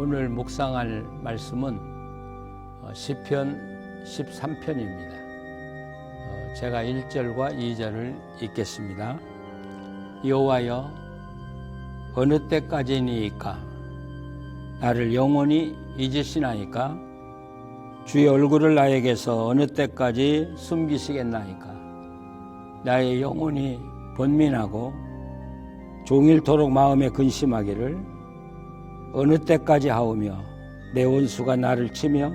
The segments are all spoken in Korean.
오늘 묵상할 말씀은 시편 13편입니다. 제가 1절과 2절을 읽겠습니다. 여호와여, 어느 때까지니이까? 나를 영원히 잊으시나이까? 주의 얼굴을 나에게서 어느 때까지 숨기시겠나이까? 나의 영혼이 번민하고 종일토록 마음에 근심하기를 어느 때까지 하오며 내 원수가 나를 치며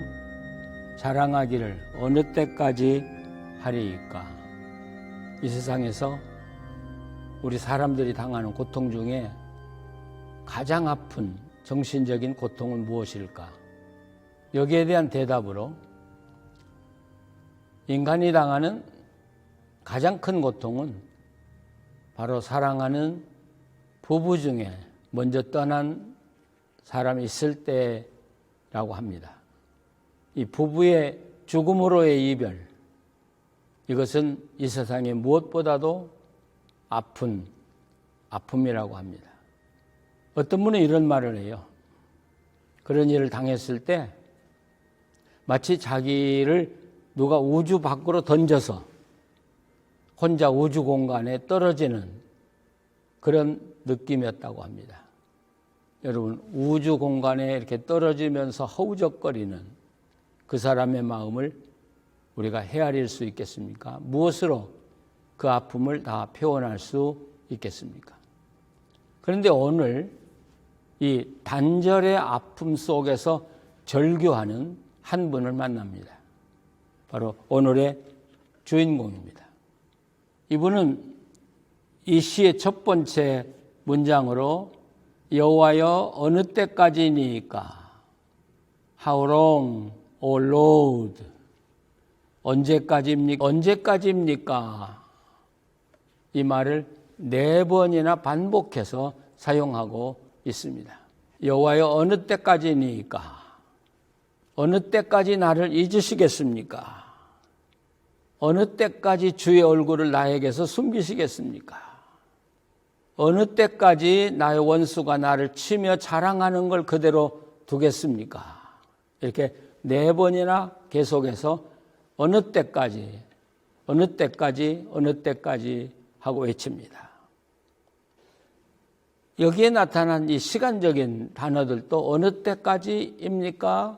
자랑하기를 어느 때까지 하리이까? 이 세상에서 우리 사람들이 당하는 고통 중에 가장 아픈 정신적인 고통은 무엇일까? 여기에 대한 대답으로 인간이 당하는 가장 큰 고통은 바로 사랑하는 부부 중에 먼저 떠난 사람이 있을 때라고 합니다. 이 부부의 죽음으로의 이별, 이것은 이 세상에 무엇보다도 아픈 아픔이라고 합니다. 어떤 분은 이런 말을 해요. 그런 일을 당했을 때 마치 자기를 누가 우주 밖으로 던져서 혼자 우주 공간에 떨어지는 그런 느낌이었다고 합니다. 여러분, 우주 공간에 이렇게 떨어지면서 허우적거리는 그 사람의 마음을 우리가 헤아릴 수 있겠습니까? 무엇으로 그 아픔을 다 표현할 수 있겠습니까? 그런데 오늘 이 단절의 아픔 속에서 절규하는 한 분을 만납니다. 바로 오늘의 주인공입니다. 이분은 이 시의 첫 번째 문장으로 여호와여, 어느 때까지니까? How long, O Lord? 언제까지입니까? 이 말을 4번이나 반복해서 사용하고 있습니다. 여호와여, 어느 때까지니까? 어느 때까지 나를 잊으시겠습니까? 어느 때까지 주의 얼굴을 나에게서 숨기시겠습니까? 어느 때까지 나의 원수가 나를 치며 자랑하는 걸 그대로 두겠습니까? 이렇게 4번이나 계속해서 어느 때까지 하고 외칩니다. 여기에 나타난 이 시간적인 단어들도 어느 때까지입니까?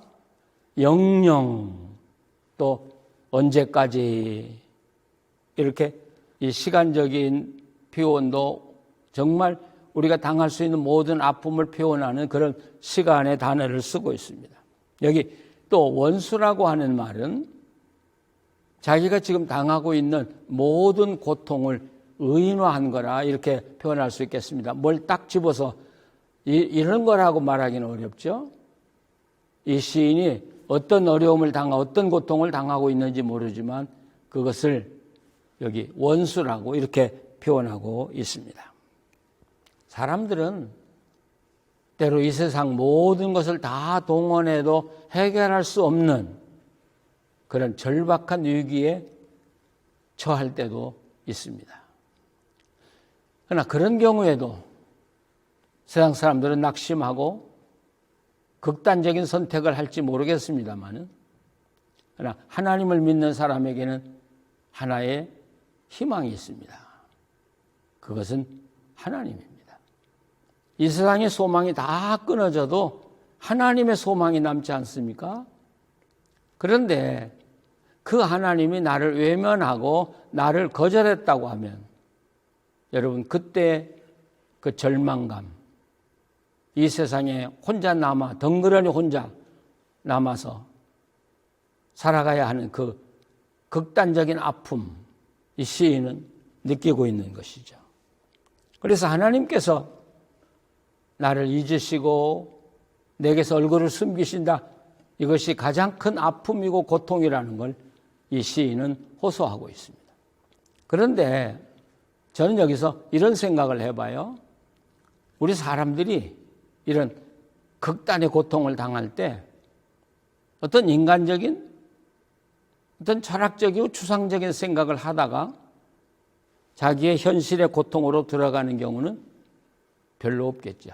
영영, 또 언제까지, 이렇게 이 시간적인 표현도 정말 우리가 당할 수 있는 모든 아픔을 표현하는 그런 시간의 단어를 쓰고 있습니다. 여기 또 원수라고 하는 말은 자기가 지금 당하고 있는 모든 고통을 의인화한 거라 이렇게 표현할 수 있겠습니다. 뭘 딱 집어서 이런 거라고 말하기는 어렵죠. 이 시인이 어떤 어려움을 어떤 고통을 당하고 있는지 모르지만 그것을 여기 원수라고 이렇게 표현하고 있습니다. 사람들은 때로 이 세상 모든 것을 다 동원해도 해결할 수 없는 그런 절박한 위기에 처할 때도 있습니다. 그러나 그런 경우에도 세상 사람들은 낙심하고 극단적인 선택을 할지 모르겠습니다만은, 그러나 하나님을 믿는 사람에게는 하나의 희망이 있습니다. 그것은 하나님입니다. 이 세상의 소망이 다 끊어져도 하나님의 소망이 남지 않습니까? 그런데 그 하나님이 나를 외면하고 나를 거절했다고 하면 여러분, 그때 그 절망감, 이 세상에 혼자 남아 덩그러니 혼자 남아서 살아가야 하는 그 극단적인 아픔, 이 시인은 느끼고 있는 것이죠. 그래서 하나님께서 나를 잊으시고 내게서 얼굴을 숨기신다, 이것이 가장 큰 아픔이고 고통이라는 걸 이 시인은 호소하고 있습니다. 그런데 저는 여기서 이런 생각을 해봐요. 우리 사람들이 이런 극단의 고통을 당할 때 어떤 인간적인, 어떤 철학적이고 추상적인 생각을 하다가 자기의 현실의 고통으로 들어가는 경우는 별로 없겠죠.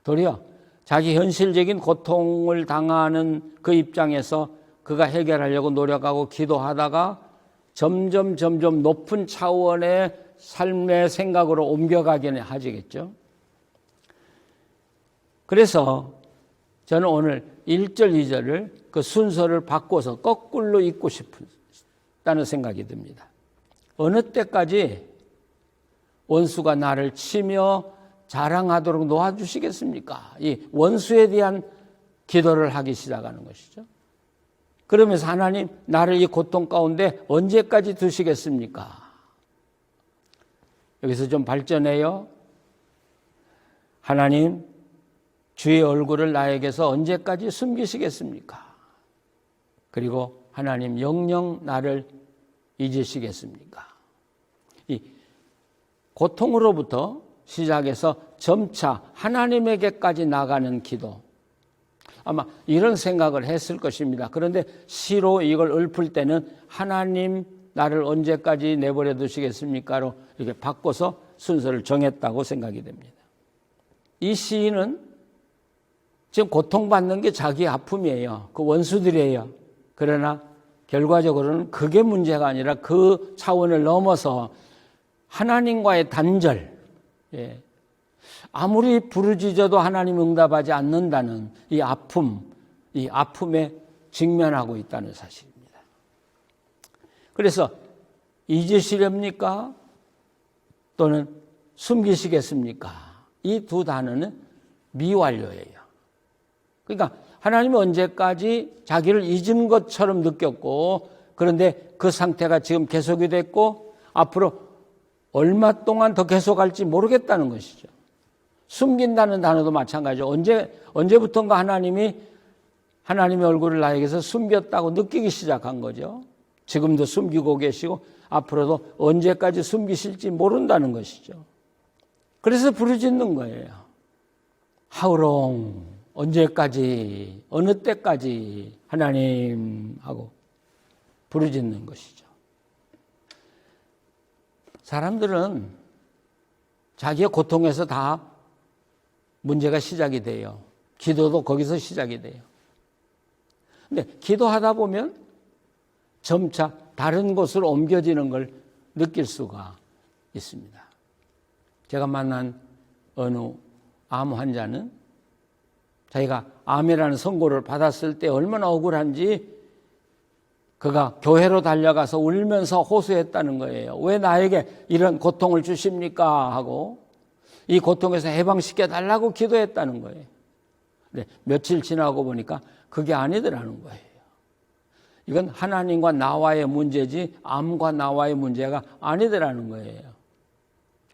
도리어 자기 현실적인 고통을 당하는 그 입장에서 그가 해결하려고 노력하고 기도하다가 점점 높은 차원의 삶의 생각으로 옮겨가기는 하지겠죠. 그래서 저는 오늘 1절, 2절을 그 순서를 바꿔서 거꾸로 읽고 싶다는 생각이 듭니다. 어느 때까지 원수가 나를 치며 자랑하도록 놓아주시겠습니까? 이 원수에 대한 기도를 하기 시작하는 것이죠. 그러면서 하나님, 나를 이 고통 가운데 언제까지 두시겠습니까? 여기서 좀 발전해요. 하나님, 주의 얼굴을 나에게서 언제까지 숨기시겠습니까? 그리고 하나님, 영영 나를 잊으시겠습니까? 이 고통으로부터 시작해서 점차 하나님에게까지 나가는 기도. 아마 이런 생각을 했을 것입니다. 그런데 시로 이걸 읊을 때는 하나님, 나를 언제까지 내버려 두시겠습니까로 이렇게 바꿔서 순서를 정했다고 생각이 됩니다. 이 시인은 지금 고통받는 게 자기 아픔이에요. 그 원수들이에요. 그러나 결과적으로는 그게 문제가 아니라 그 차원을 넘어서 하나님과의 단절, 아무리 부르짖어도 하나님 응답하지 않는다는 이 아픔에 직면하고 있다는 사실입니다. 그래서 잊으시렵니까? 또는 숨기시겠습니까? 이 두 단어는 미완료예요. 그러니까 하나님은 언제까지 자기를 잊은 것처럼 느꼈고, 그런데 그 상태가 지금 계속이 됐고 앞으로 얼마 동안 더 계속할지 모르겠다는 것이죠. 숨긴다는 단어도 마찬가지죠. 언제부턴가 하나님이 하나님의 얼굴을 나에게서 숨겼다고 느끼기 시작한 거죠. 지금도 숨기고 계시고 앞으로도 언제까지 숨기실지 모른다는 것이죠. 그래서 부르짖는 거예요. How long? 언제까지? 어느 때까지? 하나님 하고 부르짖는 것이죠. 사람들은 자기의 고통에서 다 문제가 시작이 돼요. 기도도 거기서 시작이 돼요. 근데 기도하다 보면 점차 다른 곳으로 옮겨지는 걸 느낄 수가 있습니다. 제가 만난 어느 암 환자는 자기가 암이라는 선고를 받았을 때 얼마나 억울한지 그가 교회로 달려가서 울면서 호소했다는 거예요. 왜 나에게 이런 고통을 주십니까? 하고 이 고통에서 해방시켜 달라고 기도했다는 거예요. 근데 며칠 지나고 보니까 그게 아니더라는 거예요. 이건 하나님과 나와의 문제지 암과 나와의 문제가 아니더라는 거예요.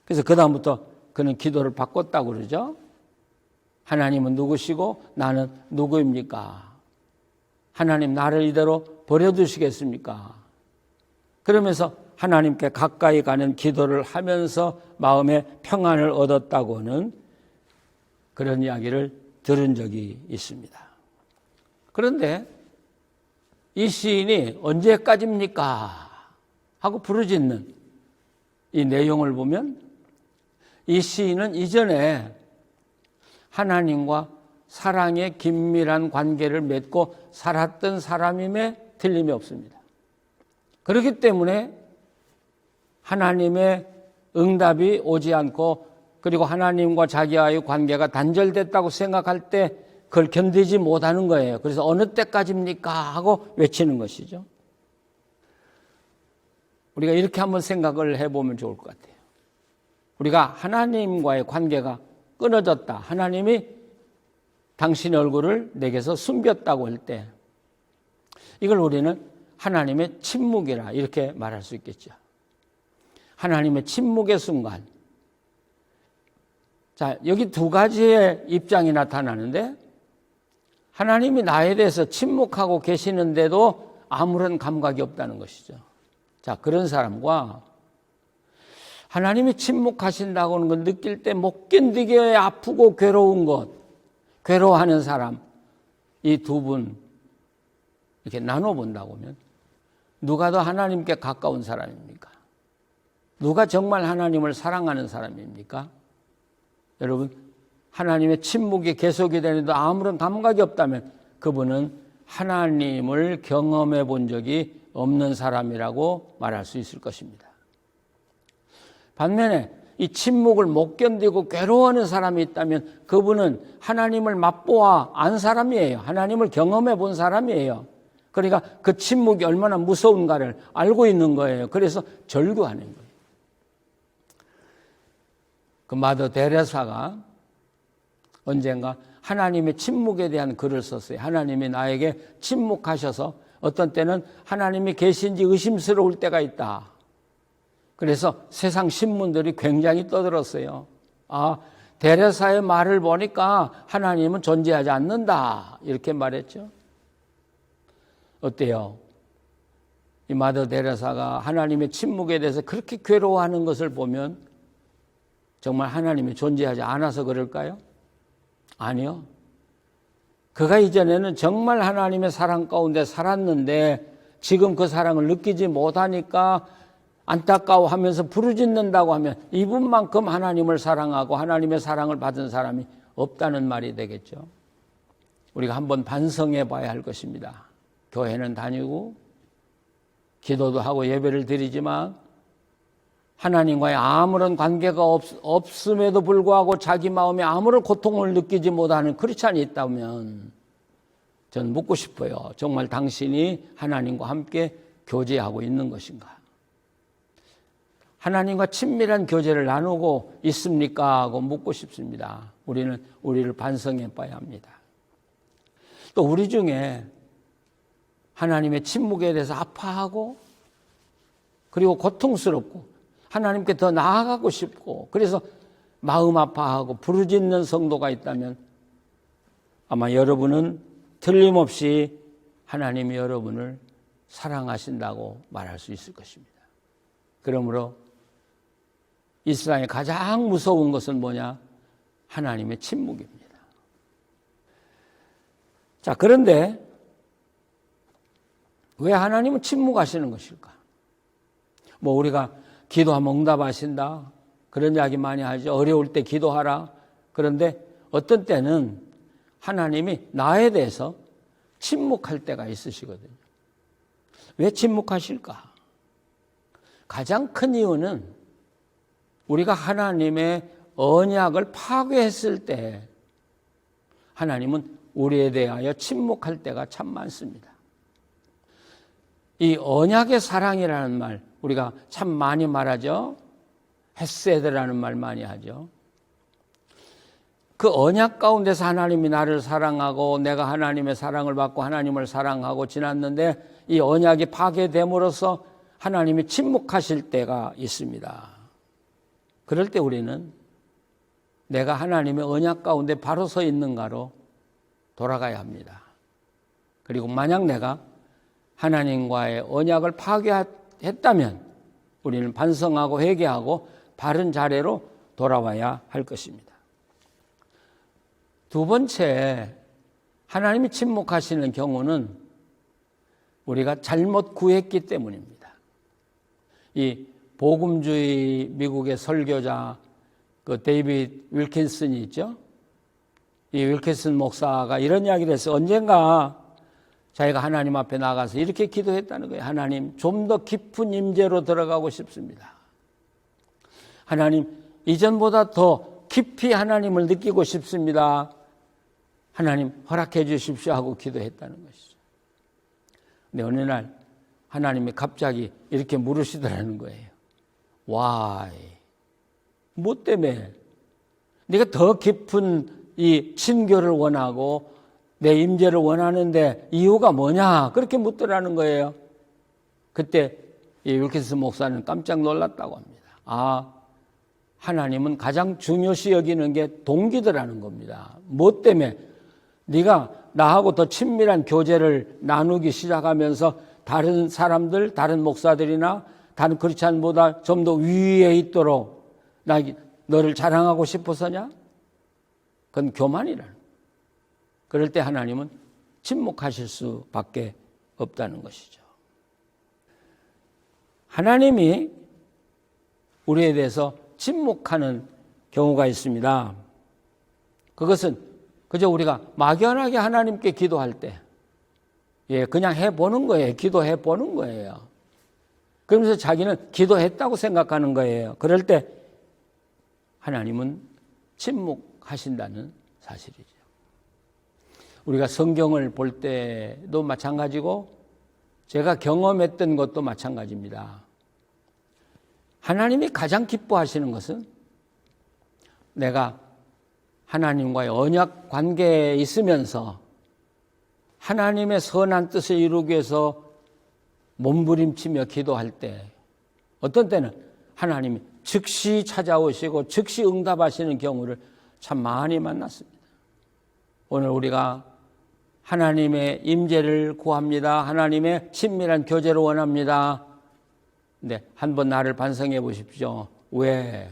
그래서 그다음부터 그는 기도를 바꿨다고 그러죠. 하나님은 누구시고 나는 누구입니까? 하나님, 나를 이대로 버려두시겠습니까? 그러면서 하나님께 가까이 가는 기도를 하면서 마음의 평안을 얻었다고는 그런 이야기를 들은 적이 있습니다. 그런데 이 시인이 언제까지입니까? 하고 부르짖는 이 내용을 보면 이 시인은 이전에 하나님과 사랑의 긴밀한 관계를 맺고 살았던 사람임에 틀림이 없습니다. 그렇기 때문에 하나님의 응답이 오지 않고 그리고 하나님과 자기와의 관계가 단절됐다고 생각할 때 그걸 견디지 못하는 거예요. 그래서 어느 때까지입니까? 하고 외치는 것이죠. 우리가 이렇게 한번 생각을 해보면 좋을 것 같아요. 우리가 하나님과의 관계가 끊어졌다. 하나님이 당신의 얼굴을 내게서 숨겼다고 할 때 이걸 우리는 하나님의 침묵이라 이렇게 말할 수 있겠죠. 하나님의 침묵의 순간. 자, 여기 두 가지의 입장이 나타나는데 하나님이 나에 대해서 침묵하고 계시는데도 아무런 감각이 없다는 것이죠. 자, 그런 사람과 하나님이 침묵하신다고 하는 걸 느낄 때 못 견디게 아프고 괴로운 것, 괴로워하는 사람, 이 두 분 이렇게 나눠본다고 하면 누가 더 하나님께 가까운 사람입니까? 누가 정말 하나님을 사랑하는 사람입니까? 여러분, 하나님의 침묵이 계속이 되는데 아무런 감각이 없다면 그분은 하나님을 경험해 본 적이 없는 사람이라고 말할 수 있을 것입니다. 반면에 이 침묵을 못 견디고 괴로워하는 사람이 있다면 그분은 하나님을 맛보아 안 사람이에요. 하나님을 경험해 본 사람이에요. 그러니까 그 침묵이 얼마나 무서운가를 알고 있는 거예요. 그래서 절구하는 거예요. 그 마더 데레사가 언젠가 하나님의 침묵에 대한 글을 썼어요. 하나님이 나에게 침묵하셔서 어떤 때는 하나님이 계신지 의심스러울 때가 있다. 그래서 세상 신문들이 굉장히 떠들었어요. 아, 데레사의 말을 보니까 하나님은 존재하지 않는다. 이렇게 말했죠. 어때요? 이 마더 데레사가 하나님의 침묵에 대해서 그렇게 괴로워하는 것을 보면 정말 하나님이 존재하지 않아서 그럴까요? 아니요. 그가 이전에는 정말 하나님의 사랑 가운데 살았는데 지금 그 사랑을 느끼지 못하니까 안타까워하면서 부르짖는다고 하면 이분만큼 하나님을 사랑하고 하나님의 사랑을 받은 사람이 없다는 말이 되겠죠. 우리가 한번 반성해 봐야 할 것입니다. 교회는 다니고 기도도 하고 예배를 드리지만 하나님과의 아무런 관계가 없음에도 불구하고 자기 마음에 아무런 고통을 느끼지 못하는 크리스찬이 있다면 저는 묻고 싶어요. 정말 당신이 하나님과 함께 교제하고 있는 것인가? 하나님과 친밀한 교제를 나누고 있습니까? 하고 묻고 싶습니다. 우리는 우리를 반성해 봐야 합니다. 또 우리 중에 하나님의 침묵에 대해서 아파하고 그리고 고통스럽고 하나님께 더 나아가고 싶고 그래서 마음 아파하고 부르짖는 성도가 있다면 아마 여러분은 틀림없이 하나님이 여러분을 사랑하신다고 말할 수 있을 것입니다. 그러므로 이 세상에 가장 무서운 것은 뭐냐? 하나님의 침묵입니다. 자, 그런데 왜 하나님은 침묵하시는 것일까? 뭐 우리가 기도하면 응답하신다. 그런 이야기 많이 하죠. 어려울 때 기도하라. 그런데 어떤 때는 하나님이 나에 대해서 침묵할 때가 있으시거든요. 왜 침묵하실까? 가장 큰 이유는 우리가 하나님의 언약을 파괴했을 때 하나님은 우리에 대하여 침묵할 때가 참 많습니다. 이 언약의 사랑이라는 말 우리가 참 많이 말하죠. 헤세드라는 말 많이 하죠. 그 언약 가운데서 하나님이 나를 사랑하고 내가 하나님의 사랑을 받고 하나님을 사랑하고 지났는데 이 언약이 파괴됨으로써 하나님이 침묵하실 때가 있습니다. 그럴 때 우리는 내가 하나님의 언약 가운데 바로 서 있는가로 돌아가야 합니다. 그리고 만약 내가 하나님과의 언약을 파괴했다면 우리는 반성하고 회개하고 바른 자리로 돌아와야 할 것입니다. 두 번째, 하나님이 침묵하시는 경우는 우리가 잘못 구했기 때문입니다. 이 복음주의 미국의 설교자 그 데이비드 윌킨슨이 있죠. 이 윌킨슨 목사가 이런 이야기를 했어요. 언젠가 자기가 하나님 앞에 나가서 이렇게 기도했다는 거예요. 하나님, 좀 더 깊은 임재로 들어가고 싶습니다. 하나님, 이전보다 더 깊이 하나님을 느끼고 싶습니다. 하나님, 허락해 주십시오 하고 기도했다는 것이죠. 근데 어느 날 하나님이 갑자기 이렇게 물으시더라는 거예요. Why? 뭐 때문에? 네가 더 깊은 이 친교를 원하고 내 임재를 원하는데 이유가 뭐냐? 그렇게 묻더라는 거예요. 그때 이 윌킨슨 목사는 깜짝 놀랐다고 합니다. 아, 하나님은 가장 중요시 여기는 게 동기더라는 겁니다. 뭐 때문에? 네가 나하고 더 친밀한 교제를 나누기 시작하면서 다른 사람들, 다른 목사들이나 다른 크리스찬보다 좀 더 위에 있도록 너를 자랑하고 싶어서냐? 그건 교만이라는 거예요. 그럴 때 하나님은 침묵하실 수밖에 없다는 것이죠. 하나님이 우리에 대해서 침묵하는 경우가 있습니다. 그것은 그저 우리가 막연하게 하나님께 기도할 때, 그냥 해보는 거예요. 기도해보는 거예요. 그러면서 자기는 기도했다고 생각하는 거예요. 그럴 때 하나님은 침묵하신다는 사실이죠. 우리가 성경을 볼 때도 마찬가지고 제가 경험했던 것도 마찬가지입니다. 하나님이 가장 기뻐하시는 것은 내가 하나님과의 언약 관계에 있으면서 하나님의 선한 뜻을 이루기 위해서 몸부림치며 기도할 때, 어떤 때는 하나님이 즉시 찾아오시고 즉시 응답하시는 경우를 참 많이 만났습니다. 오늘 우리가 하나님의 임재를 구합니다. 하나님의 친밀한 교제를 원합니다. 근데 한번 나를 반성해 보십시오. 왜?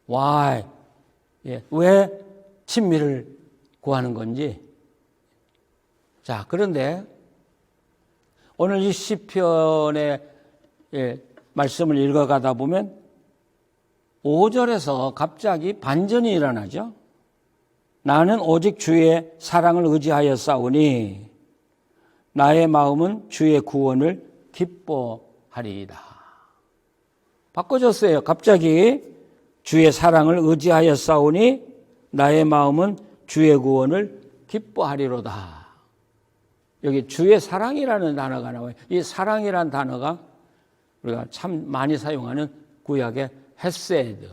Why? 왜 친밀을 구하는 건지. 자, 그런데 오늘 이 시편의 말씀을 읽어가다 보면 5절에서 갑자기 반전이 일어나죠. 나는 오직 주의 사랑을 의지하여 싸우니 나의 마음은 주의 구원을 기뻐하리이다. 바꿔줬어요. 갑자기 주의 사랑을 의지하여 싸우니 나의 마음은 주의 구원을 기뻐하리로다. 여기 주의 사랑이라는 단어가 나와요. 이 사랑이라는 단어가 우리가 참 많이 사용하는 구약의 헤세드,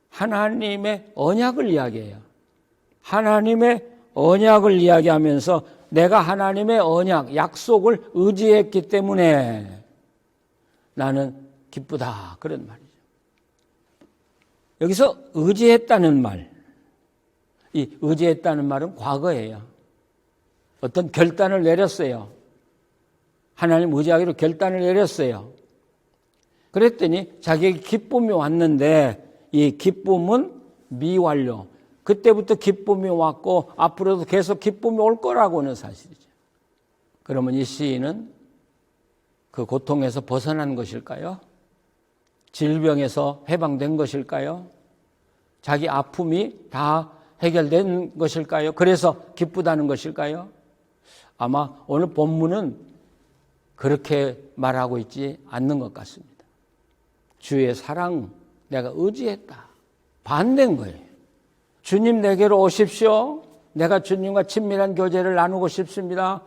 하나님의 언약을 이야기해요. 하나님의 언약을 이야기하면서 내가 하나님의 언약, 약속을 의지했기 때문에 나는 기쁘다. 그런 말이죠. 여기서 의지했다는 말, 이 의지했다는 말은 과거예요. 어떤 결단을 내렸어요. 하나님 의지하기로 결단을 내렸어요. 그랬더니 자기에게 기쁨이 왔는데 이 기쁨은 미완료. 그때부터 기쁨이 왔고 앞으로도 계속 기쁨이 올 거라고는 사실이죠. 그러면 이 시인은 그 고통에서 벗어난 것일까요? 질병에서 해방된 것일까요? 자기 아픔이 다 해결된 것일까요? 그래서 기쁘다는 것일까요? 아마 오늘 본문은 그렇게 말하고 있지 않는 것 같습니다. 주의 사랑 내가 의지했다. 반대인 거예요. 주님 내게로 오십시오. 내가 주님과 친밀한 교제를 나누고 싶습니다.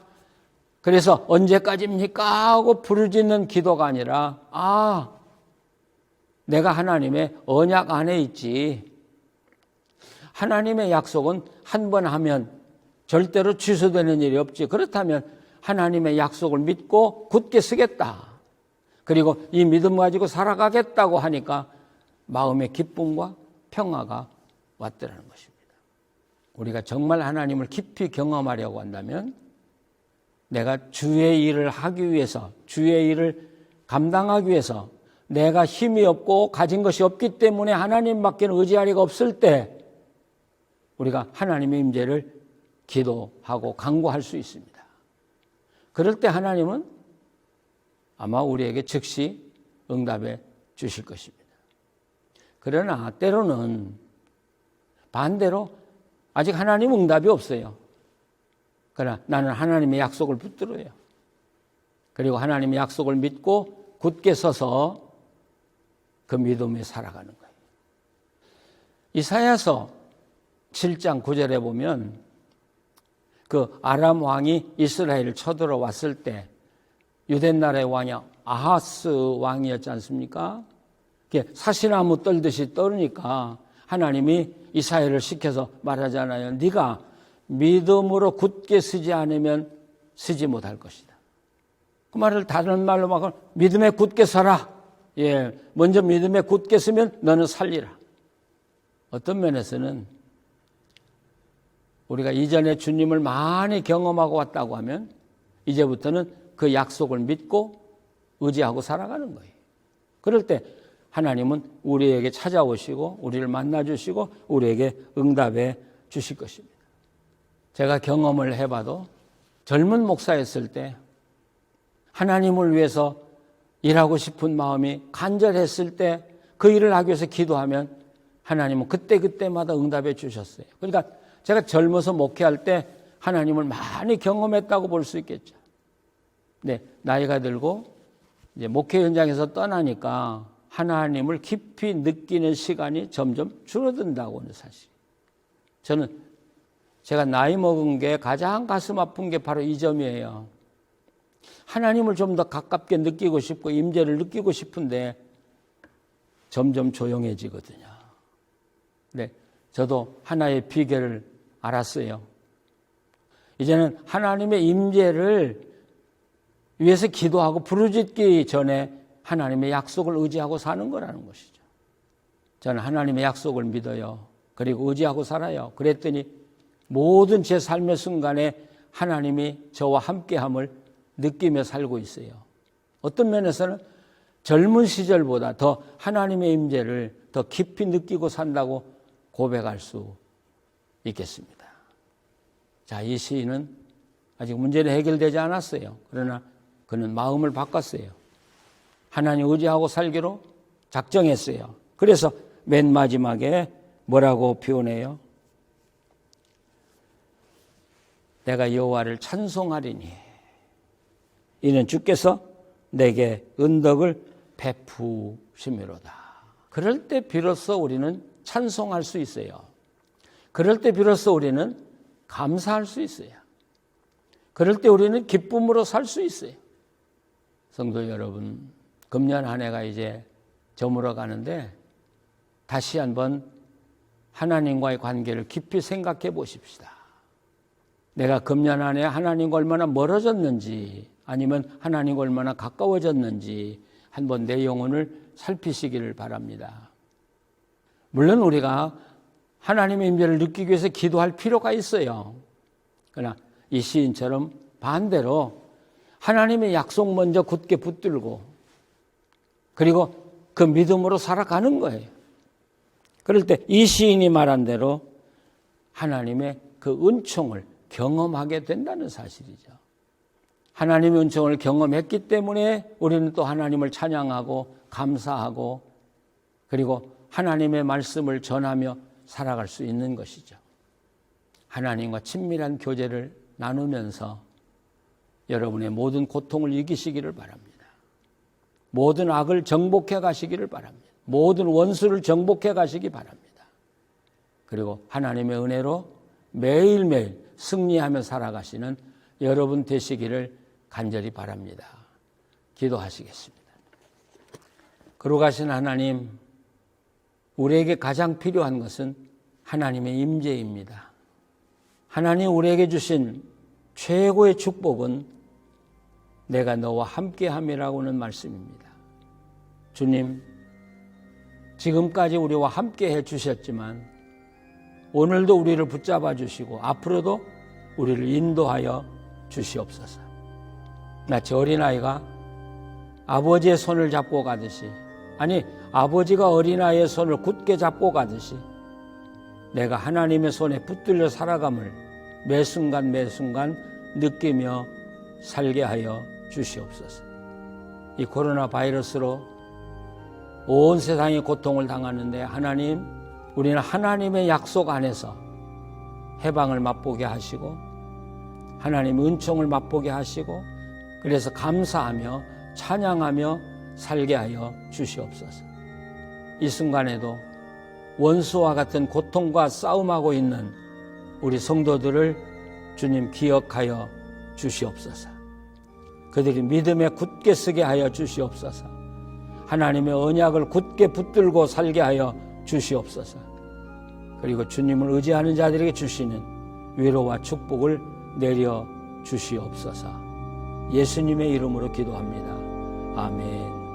그래서 언제까지입니까? 하고 부르짖는 기도가 아니라 내가 하나님의 언약 안에 있지. 하나님의 약속은 한 번 하면 절대로 취소되는 일이 없지. 그렇다면 하나님의 약속을 믿고 굳게 서겠다. 그리고 이 믿음 가지고 살아가겠다고 하니까 마음의 기쁨과 평화가 왔더라는 것입니다. 우리가 정말 하나님을 깊이 경험하려고 한다면 내가 주의 일을 하기 위해서, 주의 일을 감당하기 위해서 내가 힘이 없고 가진 것이 없기 때문에 하나님밖에 의지할 리가 없을 때 우리가 하나님의 임재를 기도하고 간구할 수 있습니다. 그럴 때 하나님은 아마 우리에게 즉시 응답해 주실 것입니다. 그러나 때로는 반대로 아직 하나님 응답이 없어요. 그러나 나는 하나님의 약속을 붙들어요. 그리고 하나님의 약속을 믿고 굳게 서서 그 믿음에 살아가는 거예요. 이사야서 7장 9절에 보면 그 아람 왕이 이스라엘을 쳐들어왔을 때 유대 나라의 왕이 아하스 왕이었지 않습니까? 사시나무 떨듯이 떨으니까 하나님이 이사야를 시켜서 말하잖아요. 네가 믿음으로 굳게 서지 않으면 서지 못할 것이다. 그 말을 다른 말로 막 믿음에 굳게 서라. 먼저 믿음에 굳게 서면 너는 살리라. 어떤 면에서는 우리가 이전에 주님을 많이 경험하고 왔다고 하면 이제부터는 그 약속을 믿고 의지하고 살아가는 거예요. 그럴 때 하나님은 우리에게 찾아오시고 우리를 만나주시고 우리에게 응답해 주실 것입니다. 제가 경험을 해봐도 젊은 목사였을 때 하나님을 위해서 일하고 싶은 마음이 간절했을 때 그 일을 하기 위해서 기도하면 하나님은 그때그때마다 응답해 주셨어요. 그러니까 제가 젊어서 목회할 때 하나님을 많이 경험했다고 볼 수 있겠죠. 네, 나이가 들고 이제 목회 현장에서 떠나니까 하나님을 깊이 느끼는 시간이 점점 줄어든다고 하는 사실. 저는 제가 나이 먹은 게 가장 가슴 아픈 게 바로 이 점이에요. 하나님을 좀 더 가깝게 느끼고 싶고 임재를 느끼고 싶은데 점점 조용해지거든요. 네, 저도 하나의 비결을 알았어요. 이제는 하나님의 임재를 위해서 기도하고 부르짖기 전에 하나님의 약속을 의지하고 사는 거라는 것이죠. 저는 하나님의 약속을 믿어요. 그리고 의지하고 살아요. 그랬더니 모든 제 삶의 순간에 하나님이 저와 함께함을 느끼며 살고 있어요. 어떤 면에서는 젊은 시절보다 더 하나님의 임재를 더 깊이 느끼고 산다고 고백할 수 있겠습니다. 자, 이 시인은 아직 문제는 해결되지 않았어요. 그러나 그는 마음을 바꿨어요. 하나님 의지하고 살기로 작정했어요. 그래서 맨 마지막에 뭐라고 표현해요? 내가 여호와를 찬송하리니 이는 주께서 내게 은덕을 베푸심이로다. 그럴 때 비로소 우리는 찬송할 수 있어요. 그럴 때 비로소 우리는 감사할 수 있어요. 그럴 때 우리는 기쁨으로 살 수 있어요. 성도 여러분, 금년 한 해가 이제 저물어 가는데 다시 한번 하나님과의 관계를 깊이 생각해 보십시다. 내가 금년 한 해 하나님과 얼마나 멀어졌는지 아니면 하나님과 얼마나 가까워졌는지 한번 내 영혼을 살피시기를 바랍니다. 물론 우리가 하나님의 임재를 느끼기 위해서 기도할 필요가 있어요. 그러나 이 시인처럼 반대로 하나님의 약속 먼저 굳게 붙들고 그리고 그 믿음으로 살아가는 거예요. 그럴 때 이 시인이 말한 대로 하나님의 그 은총을 경험하게 된다는 사실이죠. 하나님의 은총을 경험했기 때문에 우리는 또 하나님을 찬양하고 감사하고 그리고 하나님의 말씀을 전하며 살아갈 수 있는 것이죠. 하나님과 친밀한 교제를 나누면서 여러분의 모든 고통을 이기시기를 바랍니다. 모든 악을 정복해 가시기를 바랍니다. 모든 원수를 정복해 가시기 바랍니다. 그리고 하나님의 은혜로 매일매일 승리하며 살아가시는 여러분 되시기를 간절히 바랍니다. 기도하시겠습니다. 거룩하신 하나님, 우리에게 가장 필요한 것은 하나님의 임재입니다. 하나님 우리에게 주신 최고의 축복은 내가 너와 함께함이라고 하는 말씀입니다. 주님, 지금까지 우리와 함께해 주셨지만 오늘도 우리를 붙잡아 주시고 앞으로도 우리를 인도하여 주시옵소서. 마치 어린아이가 아버지의 손을 잡고 가듯이 아니 아버지가 어린아이의 손을 굳게 잡고 가듯이 내가 하나님의 손에 붙들려 살아감을 매 순간 느끼며 살게 하여 주시옵소서. 이 코로나 바이러스로 온 세상이 고통을 당하는데 하나님, 우리는 하나님의 약속 안에서 해방을 맛보게 하시고 하나님의 은총을 맛보게 하시고 그래서 감사하며 찬양하며 살게 하여 주시옵소서. 이 순간에도 원수와 같은 고통과 싸움하고 있는 우리 성도들을 주님 기억하여 주시옵소서. 그들이 믿음에 굳게 서게 하여 주시옵소서. 하나님의 언약을 굳게 붙들고 살게 하여 주시옵소서. 그리고 주님을 의지하는 자들에게 주시는 위로와 축복을 내려 주시옵소서. 예수님의 이름으로 기도합니다. 아멘.